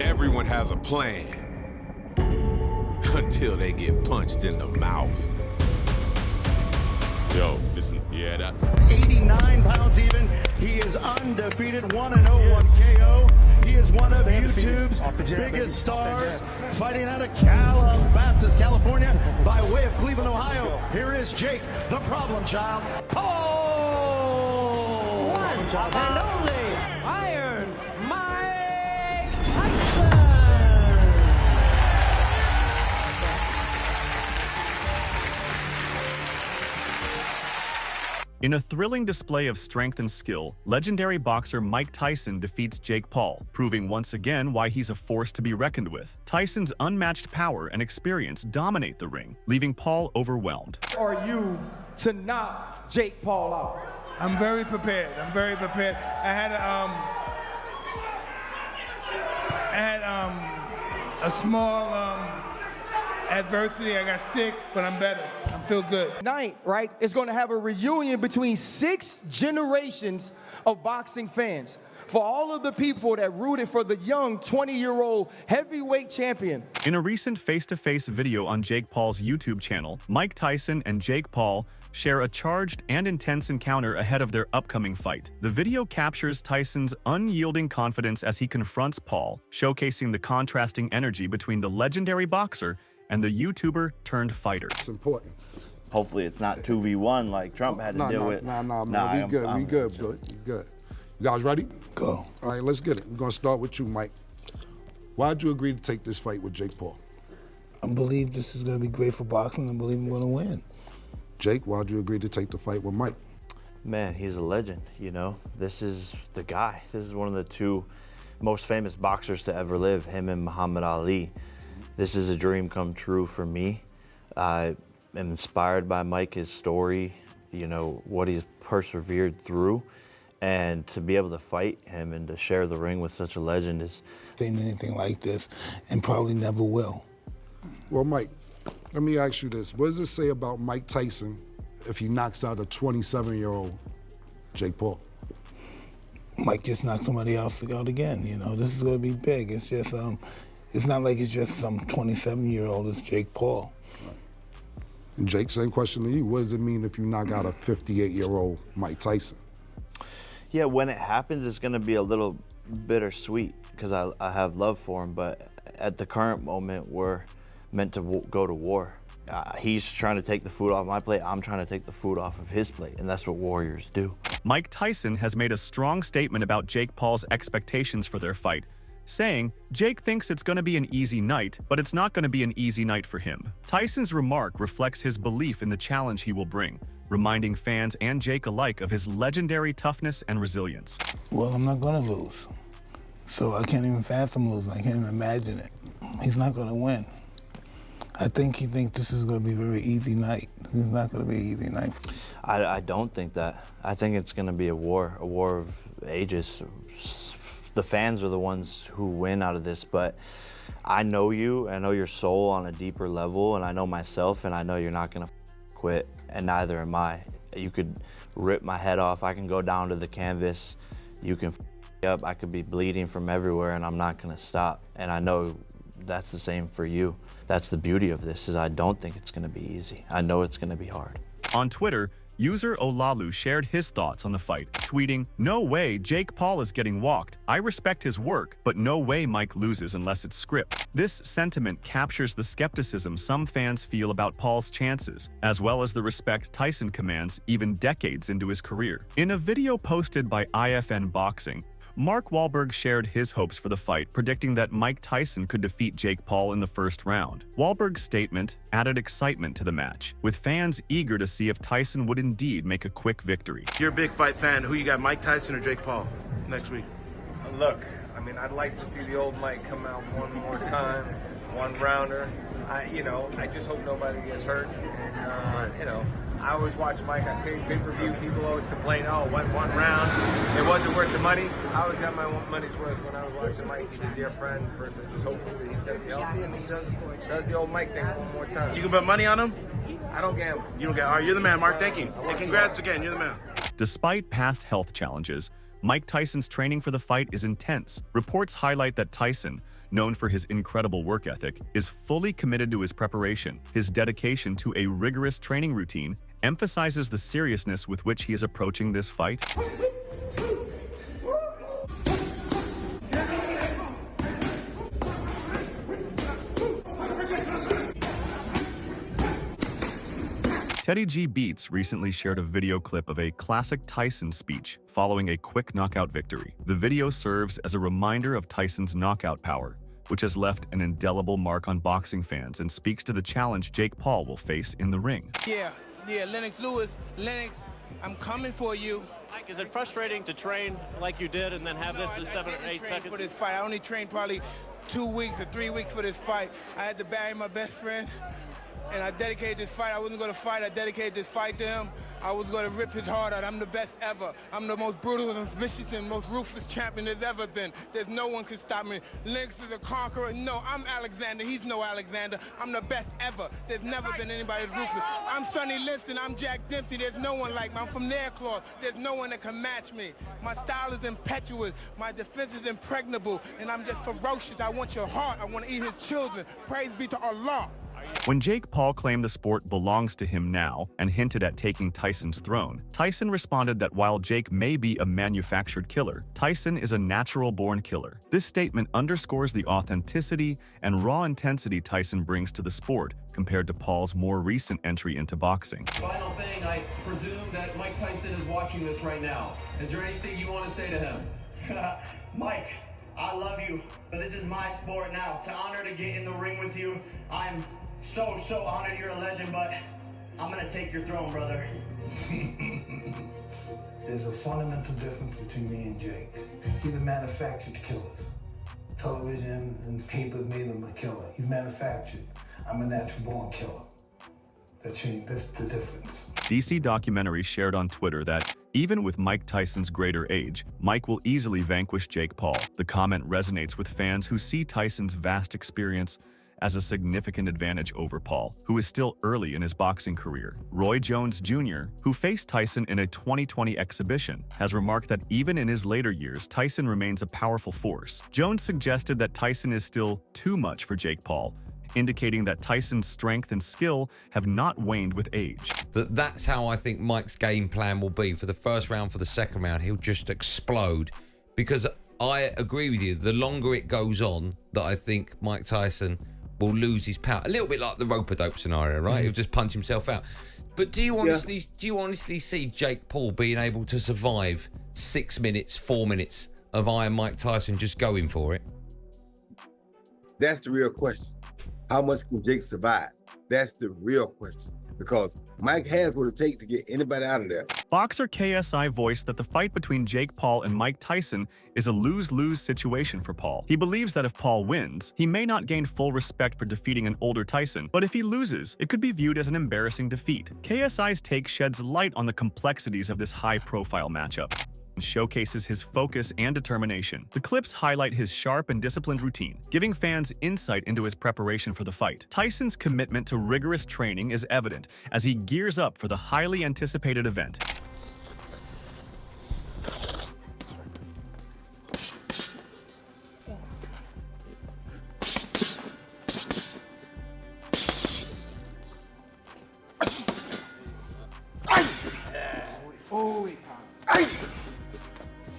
Everyone has a plan until they get punched in the mouth. Yo, listen, yeah, that. 89 pounds even. He is undefeated, 1-0 once KO. He is one of YouTube's biggest stars, fighting out of Calabasas, California, by way of Cleveland, Ohio. Here is Jake, the problem child. Oh! One and only Iron Mike Tyson! In a thrilling display of strength and skill, legendary boxer Mike Tyson defeats Jake Paul, proving once again why he's a force to be reckoned with. Tyson's unmatched power and experience dominate the ring, leaving Paul overwhelmed. Are you to knock Jake Paul out? I'm very prepared. I had a small adversity. I got sick, but I'm better. I feel good. Tonight, right, is going to have a reunion between 6 generations of boxing fans. For all of the people that rooted for the young 20-year-old heavyweight champion. In a recent face-to-face video on Jake Paul's YouTube channel, Mike Tyson and Jake Paul share a charged and intense encounter ahead of their upcoming fight. The video captures Tyson's unyielding confidence as he confronts Paul, showcasing the contrasting energy between the legendary boxer and the YouTuber turned fighter. It's important. Hopefully it's not 2v1 like Trump had to do it. Nah, we good. You guys ready? Go. All right, let's get it. We're gonna start with you, Mike. Why'd you agree to take this fight with Jake Paul? I believe this is gonna be great for boxing. I believe I'm gonna win. Jake, why'd you agree to take the fight with Mike? Man, he's a legend, you know? This is the guy. This is one of the 2 most famous boxers to ever live, him and Muhammad Ali. This is a dream come true for me. I am inspired by Mike, his story, you know, what he's persevered through. And to be able to fight him and to share the ring with such a legend is... Seen anything like this, and probably never will. Well, Mike, let me ask you this. What does it say about Mike Tyson if he knocks out a 27-year-old Jake Paul? Mike just knocked somebody else out again, you know. This is gonna be big. It's just, it's not like it's just some 27-year-old, it's Jake Paul. And Jake, same question to you. What does it mean if you knock out a 58-year-old Mike Tyson? Yeah, when it happens, it's gonna be a little bittersweet because I have love for him, but at the current moment, we're meant to go to war. He's trying to take the food off my plate, I'm trying to take the food off of his plate, and that's what warriors do. Mike Tyson has made a strong statement about Jake Paul's expectations for their fight, saying, Jake thinks it's going to be an easy night, but it's not going to be an easy night for him. Tyson's remark reflects his belief in the challenge he will bring, reminding fans and Jake alike of his legendary toughness and resilience. Well, I'm not gonna lose. So I can't even fathom losing. I can't even imagine it. He's not gonna win. I think he thinks this is gonna be a very easy night. It's not gonna be an easy night. I don't think that. I think it's gonna be a war of ages. The fans are the ones who win out of this, but I know you, I know your soul on a deeper level, and I know myself, and I know you're not gonna quit, and neither am I. You could rip my head off, I can go down to the canvas, you can up, I could be bleeding from everywhere, and I'm not gonna stop. And I know that's the same for you. That's the beauty of this, is I don't think it's gonna be easy. I know it's gonna be hard. On Twitter, user Olalu shared his thoughts on the fight, tweeting, "No way Jake Paul is getting walked. I respect his work, but no way Mike loses unless it's script." This sentiment captures the skepticism some fans feel about Paul's chances, as well as the respect Tyson commands even decades into his career. In a video posted by IFN Boxing, Mark Wahlberg shared his hopes for the fight, predicting that Mike Tyson could defeat Jake Paul in the first round. Wahlberg's statement added excitement to the match, with fans eager to see if Tyson would indeed make a quick victory. You're a big fight fan. Who you got, Mike Tyson or Jake Paul next week? Look, I mean, I'd like to see the old Mike come out one more time, one rounder. I just hope nobody gets hurt. And, I always watch Mike on pay-per-view. People always complain, oh, one round, it wasn't worth the money. I always got my money's worth when I was watching Mike. He's a dear friend. First, just hopefully he's going to be healthy, and he does the old Mike thing one more time. You can put money on him? I don't gamble. You don't gamble. All right, you're the man, Mark. Thank you. And congrats again. You're the man. Despite past health challenges, Mike Tyson's training for the fight is intense. Reports highlight that Tyson, known for his incredible work ethic, is fully committed to his preparation. His dedication to a rigorous training routine emphasizes the seriousness with which he is approaching this fight. Teddy G Beats recently shared a video clip of a classic Tyson speech following a quick knockout victory. The video serves as a reminder of Tyson's knockout power, which has left an indelible mark on boxing fans and speaks to the challenge Jake Paul will face in the ring. Yeah, Lennox Lewis, Lennox, I'm coming for you. Mike, is it frustrating to train like you did and then have this in 7 or 8 seconds? For this fight, I only trained probably 2 weeks or 3 weeks for this fight. I had to bury my best friend, and I dedicated this fight. I wasn't going to fight. I dedicated this fight to him. I was going to rip his heart out. I'm the best ever. I'm the most brutal and vicious and most ruthless champion there's ever been. There's no one can stop me. Lennox is a conqueror. No, I'm Alexander. He's no Alexander. I'm the best ever. There's never been anybody as ruthless. I'm Sonny Liston. I'm Jack Dempsey. There's no one like me. I'm from Nairclaw. There's no one that can match me. My style is impetuous. My defense is impregnable. And I'm just ferocious. I want your heart. I want to eat his children. Praise be to Allah. When Jake Paul claimed the sport belongs to him now and hinted at taking Tyson's throne, Tyson responded that while Jake may be a manufactured killer, Tyson is a natural-born killer. This statement underscores the authenticity and raw intensity Tyson brings to the sport compared to Paul's more recent entry into boxing. Final thing, I presume that Mike Tyson is watching this right now. Is there anything you want to say to him? Mike, I love you, but this is my sport now. It's an honor to get in the ring with you. I'm so honored. You're a legend, but I'm gonna take your throne, brother. There's a fundamental difference between me and Jake. He's a manufactured killer. Television and papers made him a killer. He's manufactured. I'm a natural-born killer. That's the difference. DC Documentary shared on Twitter that, even with Mike Tyson's greater age, Mike will easily vanquish Jake Paul. The comment resonates with fans who see Tyson's vast experience as a significant advantage over Paul, who is still early in his boxing career. Roy Jones Jr., who faced Tyson in a 2020 exhibition, has remarked that even in his later years, Tyson remains a powerful force. Jones suggested that Tyson is still too much for Jake Paul, indicating that Tyson's strength and skill have not waned with age. That's how I think Mike's game plan will be. For the first round, for the second round, he'll just explode. Because I agree with you, the longer it goes on, that I think Mike Tyson will lose his power. A little bit like the rope-a-dope scenario, right? He'll just punch himself out. But do you honestly see Jake Paul being able to survive 6 minutes, 4 minutes of Iron Mike Tyson just going for it? That's the real question. How much can Jake survive? That's the real question. Because Mike has what it takes to get anybody out of there. Boxer KSI voiced that the fight between Jake Paul and Mike Tyson is a lose-lose situation for Paul. He believes that if Paul wins, he may not gain full respect for defeating an older Tyson, but if he loses, it could be viewed as an embarrassing defeat. KSI's take sheds light on the complexities of this high-profile matchup and showcases his focus and determination. The clips highlight his sharp and disciplined routine, giving fans insight into his preparation for the fight. Tyson's commitment to rigorous training is evident as he gears up for the highly anticipated event.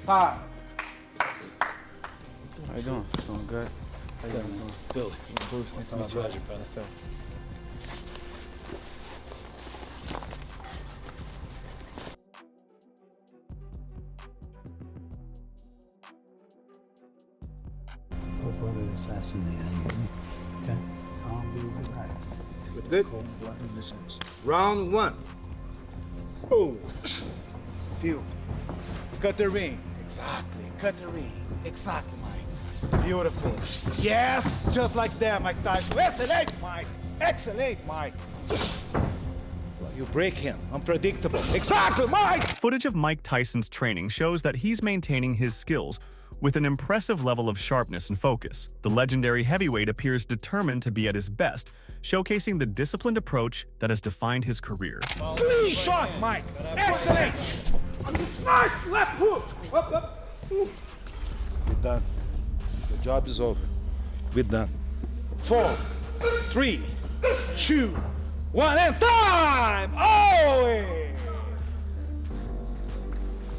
How you doing? Doing good. How you doing? Billy. Bruce, nice to meet you. Yes, sir. Your brother assassinated you. Okay? I'll be right back. With good. Round one. Oh. Phew. Cut the ring. Exactly. Cut the ring. Exactly, Mike. Beautiful. Yes, just like that, Mike Tyson. Excellent, Mike. Excellent, Mike. You break him. Unpredictable. Exactly, Mike! Footage of Mike Tyson's training shows that he's maintaining his skills with an impressive level of sharpness and focus. The legendary heavyweight appears determined to be at his best, showcasing the disciplined approach that has defined his career. Please, shot, Mike. Excellent. Nice left hook. Up. We're done. The job is over. We're done. 4, 3, 2, 1, and time! Oh, hey.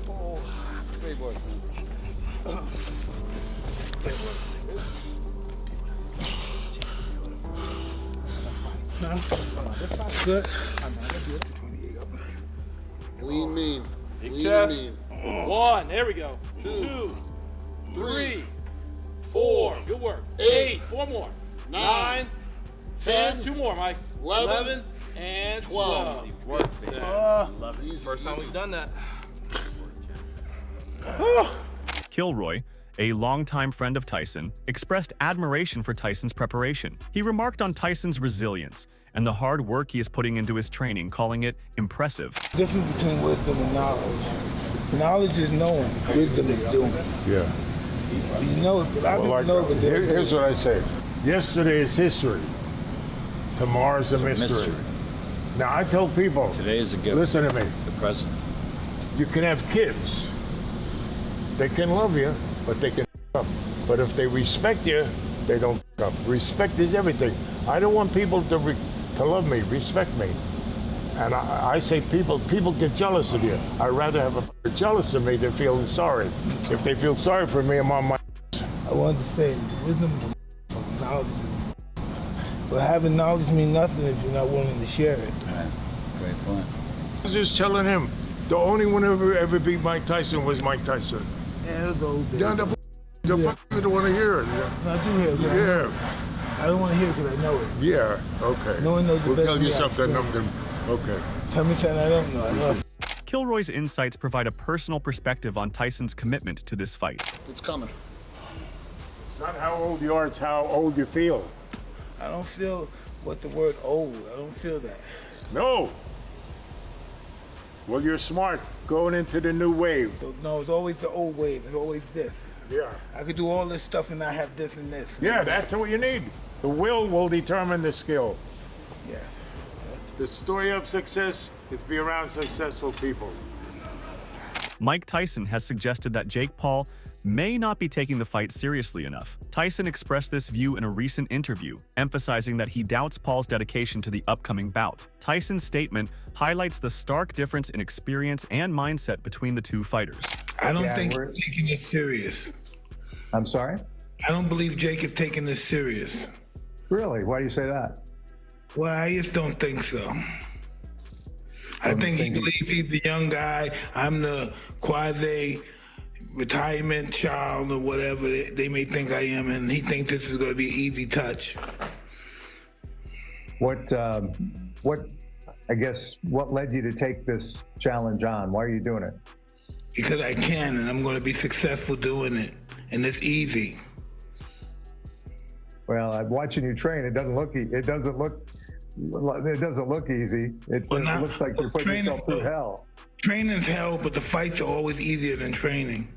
Oh, great work, man. Great work. Good. Lean mean. Big Lean chest. mean. 1, there we go. 2, 3, 4. Good work. 8, 4 more. 9, 10, 2 more, Mike. 11, and 12. Work, Good Love it. First time we've done that. Kilroy, a longtime friend of Tyson, expressed admiration for Tyson's preparation. He remarked on Tyson's resilience and the hard work he is putting into his training, calling it impressive. The difference between wisdom and knowledge. Knowledge is knowing, wisdom is doing. Yeah. You know it, but I don't know. But Here's what I say. Yesterday is history. Tomorrow's a mystery. Now, I tell people, Today is a gift. listen to me. The present. You can have kids. They can love you, but they can up. But if they respect you, they don't up. Respect is everything. I don't want people to love me, respect me. And I say people get jealous of you. I'd rather have a jealous of me than feeling sorry. If they feel sorry for me, I'm on my. I wanted to say, wisdom from knowledge. But having knowledge means nothing if you're not willing to share it. Right. Great point. I was just telling him, the only one who ever beat Mike Tyson was Mike Tyson. Yeah, those days. You don't want to hear it. No, I do hear it. Yeah. I don't want to hear it because I know it. Yeah, okay. No one knows the We'll best tell you me, I something. swear. Okay. Tell me something I don't know. I know. Kilroy's insights provide a personal perspective on Tyson's commitment to this fight. It's coming. It's not how old you are, it's how old you feel. I don't feel what the word old. I don't feel that. No. Well, you're smart going into the new wave. No, it's always the old wave. It's always this. Yeah. I could do all this stuff and not have this and this. Yeah, that's what you need. The will determine the skill. Yes. The story of success is be around successful people. Mike Tyson has suggested that Jake Paul may not be taking the fight seriously enough. Tyson expressed this view in a recent interview, emphasizing that he doubts Paul's dedication to the upcoming bout. Tyson's statement highlights the stark difference in experience and mindset between the two fighters. I don't think he's taking this serious. I'm sorry? I don't believe Jake is taking this serious. Really? Why do you say that? Well, I just don't think so. I think he believes he's the young guy. I'm the quasi-retirement child or whatever they may think I am, and he thinks this is going to be an easy touch. What led you to take this challenge on? Why are you doing it? Because I can, and I'm going to be successful doing it, and it's easy. Well, I'm watching you train. It doesn't look easy. It doesn't looks like you're putting yourself through hell. Training's hell, but the fights are always easier than training.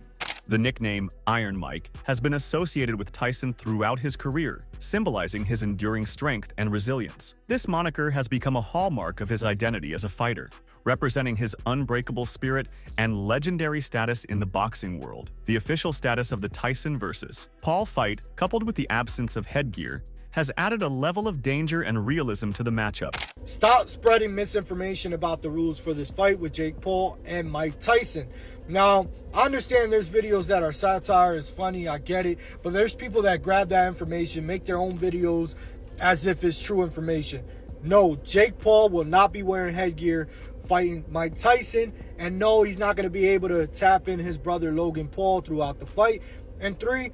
The nickname Iron Mike has been associated with Tyson throughout his career, symbolizing his enduring strength and resilience. This moniker has become a hallmark of his identity as a fighter, representing his unbreakable spirit and legendary status in the boxing world. The official status of the Tyson vs. Paul fight, coupled with the absence of headgear, has added a level of danger and realism to the matchup. Stop spreading misinformation about the rules for this fight with Jake Paul and Mike Tyson. Now, I understand there's videos that are satire, it's funny, I get it, but there's people that grab that information, make their own videos as if it's true information. No, Jake Paul will not be wearing headgear fighting Mike Tyson, and no, he's not going to be able to tap in his brother Logan Paul throughout the fight. And 3,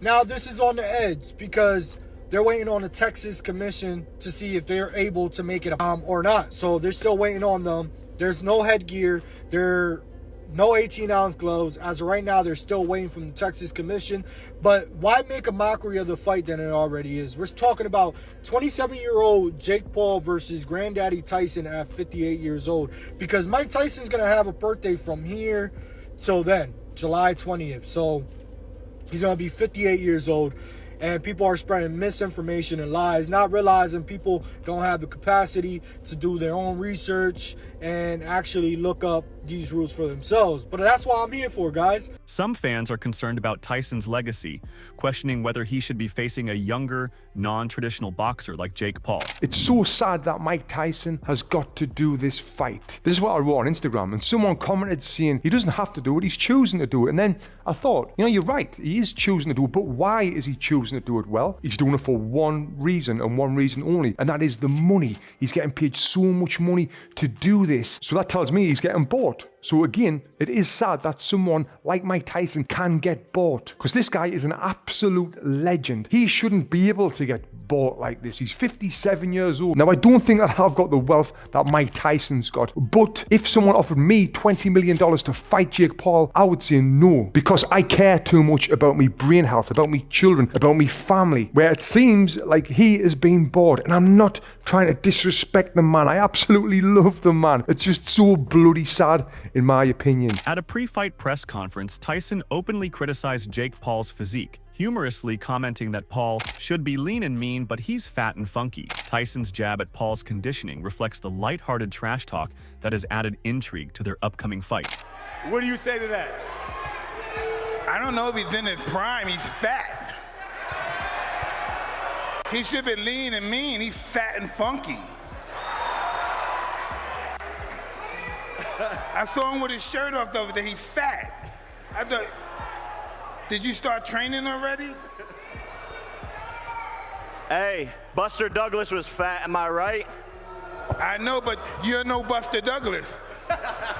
now this is on the edge because they're waiting on the Texas Commission to see if they're able to make it or not. So they're still waiting on them. There's no headgear. No 18-ounce gloves. As of right now, they're still waiting from the Texas Commission. But why make a mockery of the fight than it already is? We're talking about 27-year-old Jake Paul versus Granddaddy Tyson at 58 years old. Because Mike Tyson's going to have a birthday from here till then, July 20th. So he's going to be 58 years old. and people are spreading misinformation and lies, not realizing people don't have the capacity to do their own research and actually look up these rules for themselves. But that's what I'm here for, guys. Some fans are concerned about Tyson's legacy, questioning whether he should be facing a younger, non-traditional boxer like Jake Paul. It's so sad that Mike Tyson has got to do this fight. This is what I wrote on Instagram, and someone commented saying he doesn't have to do it, he's choosing to do it. And then I thought, you know, you're right, he is choosing to do it, but why is he choosing to do it? Well, he's doing it for one reason and one reason only, and that is the money. He's getting paid so much money to do this. So that tells me he's getting bought. So again, it is sad that someone like Mike Tyson can get bought, because this guy is an absolute legend. He shouldn't be able to get bought like this. He's 57 years old. Now, I don't think that I've got the wealth that Mike Tyson's got, but if someone offered me $20 million to fight Jake Paul, I would say no, because I care too much about me brain health, about me children, about me family, where it seems like he is being bought. And I'm not trying to disrespect the man. I absolutely love the man. It's just so bloody sad, in my opinion. At a pre-fight press conference, Tyson openly criticized Jake Paul's physique, humorously commenting that Paul should be lean and mean, but he's fat and funky. Tyson's jab at Paul's conditioning reflects the lighthearted trash talk that has added intrigue to their upcoming fight. What do you say to that? I don't know if he's in his prime. He's fat. He should be lean and mean. He's fat and funky. I saw him with his shirt off over there. He's fat. I thought, did you start training already? Hey, Buster Douglas was fat, am I right? I know, but you're no Buster Douglas.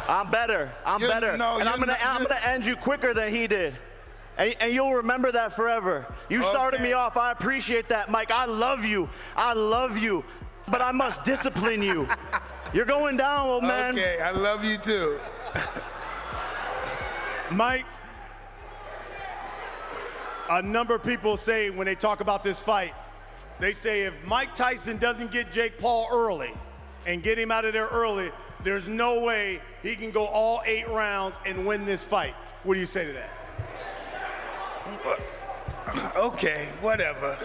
I'm better. I'm better. No, and I'm gonna end you quicker than he did. And you'll remember that forever. You started me off. I appreciate that, Mike. I love you. I love you. But I must discipline you. You're going down, old man. Okay, I love you too. Mike, a number of people say when they talk about this fight, they say if Mike Tyson doesn't get Jake Paul early and get him out of there early, there's no way he can go all 8 rounds and win this fight. What do you say to that? Okay, whatever.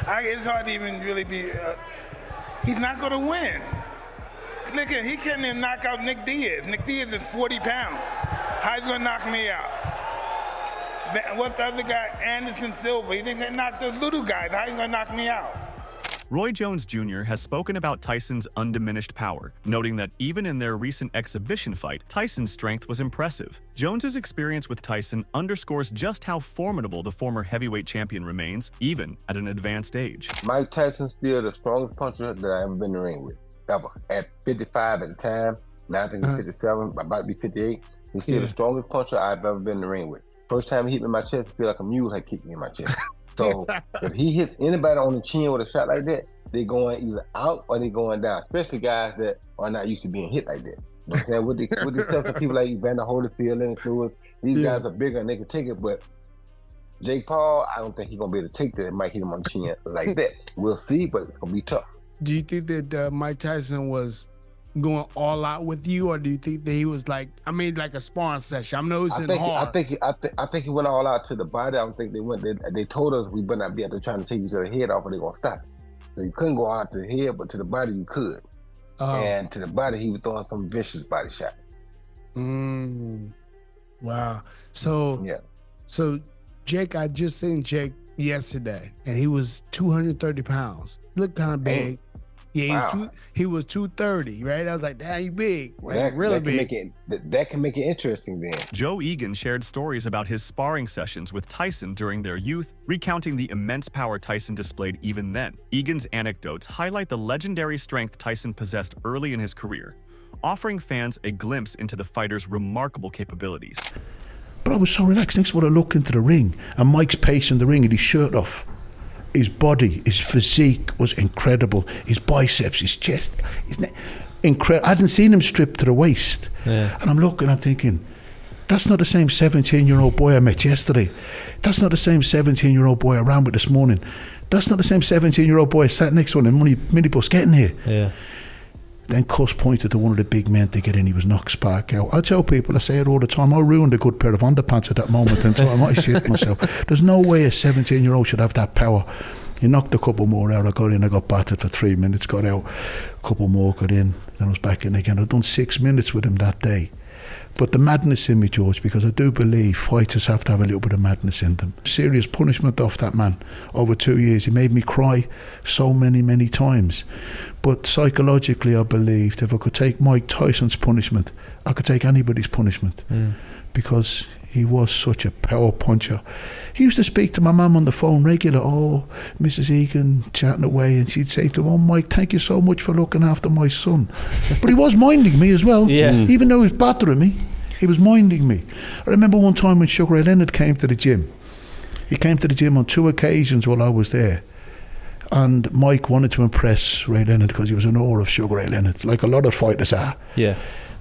It's hard to even really be. He's not going to win. Look at, he couldn't even knock out Nick Diaz. Nick Diaz is 40 pounds. How's he going to knock me out? What's the other guy? Anderson Silva. He didn't knock those little guys. How's he going to knock me out? Roy Jones Jr. has spoken about Tyson's undiminished power, noting that even in their recent exhibition fight, Tyson's strength was impressive. Jones's experience with Tyson underscores just how formidable the former heavyweight champion remains, even at an advanced age. Mike Tyson's still the strongest puncher that I've ever been in the ring with, ever. At 55 at the time, now I think he's 57, about to be 58. He's still the strongest puncher I've ever been in the ring with. First time he hit me in my chest, I feel like a mule had kicked me in my chest. So if he hits anybody on the chin with a shot like that, they're going either out or they're going down, especially guys that are not used to being hit like that. You know what I'm saying? With the exception of people like Evander Holyfield, Lennox Lewis, these guys are bigger and they can take it, but Jake Paul, I don't think he's going to be able to take that. It might hit him on the chin like that. We'll see, but it's going to be tough. Do you think that Mike Tyson was going all out with you, or do you think that he was like a sparring session? I know it's hard. I think he went all out to the body. I don't think they went. They told us we better not be out there trying to take each other's head off, or they're gonna stop it. So you couldn't go out to the head, but to the body you could. And to the body, he was throwing some vicious body shot. Wow. So So Jake, I just seen Jake yesterday, and he was 230 pounds. He looked kind of big. Yeah, he was 230, right? I was like, damn, you big. Like, really big. That can make it interesting then. Joe Egan shared stories about his sparring sessions with Tyson during their youth, recounting the immense power Tyson displayed even then. Egan's anecdotes highlight the legendary strength Tyson possessed early in his career, offering fans a glimpse into the fighter's remarkable capabilities. But I was so relaxed. Next when I look into the ring, and Mike's pacing the ring and his shirt off. His body, his physique was incredible. His biceps, his chest, his neck, incredible. I hadn't seen him stripped to the waist. And I'm looking, I'm thinking, that's not the same 17-year-old boy I met yesterday. That's not the same 17-year-old boy I ran with this morning. That's not the same 17-year-old boy I sat next to on the minibus getting here. Then Cuss pointed to one of the big men to get in. He was knocked spark out. I tell people, I say it all the time, I ruined a good pair of underpants at that moment in time. I shit myself. There's no way a 17-year-old should have that power. He knocked a couple more out. I got in, I got battered for 3 minutes, got out, a couple more, got in, then I was back in again. I'd done 6 minutes with him that day. But the madness in me, George, because I do believe fighters have to have a little bit of madness in them. Serious punishment off that man over 2 years. He made me cry so many times. But psychologically, I believed if I could take Mike Tyson's punishment, I could take anybody's punishment. Because he was such a power puncher. He used to speak to my mum on the phone regular. Oh, Mrs. Egan, chatting away, and she'd say to him, oh, Mike, thank you so much for looking after my son. But he was minding me as well. Even though he was battering me, he was minding me. I remember one time when Sugar Ray Leonard came to the gym. He came to the gym on 2 occasions while I was there. And Mike wanted to impress Ray Leonard because he was in awe of Sugar Ray Leonard, like a lot of fighters are. Yeah.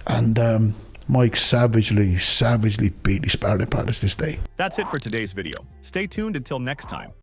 And Mike savagely beat his sparring partners this day. That's it for today's video. Stay tuned until next time.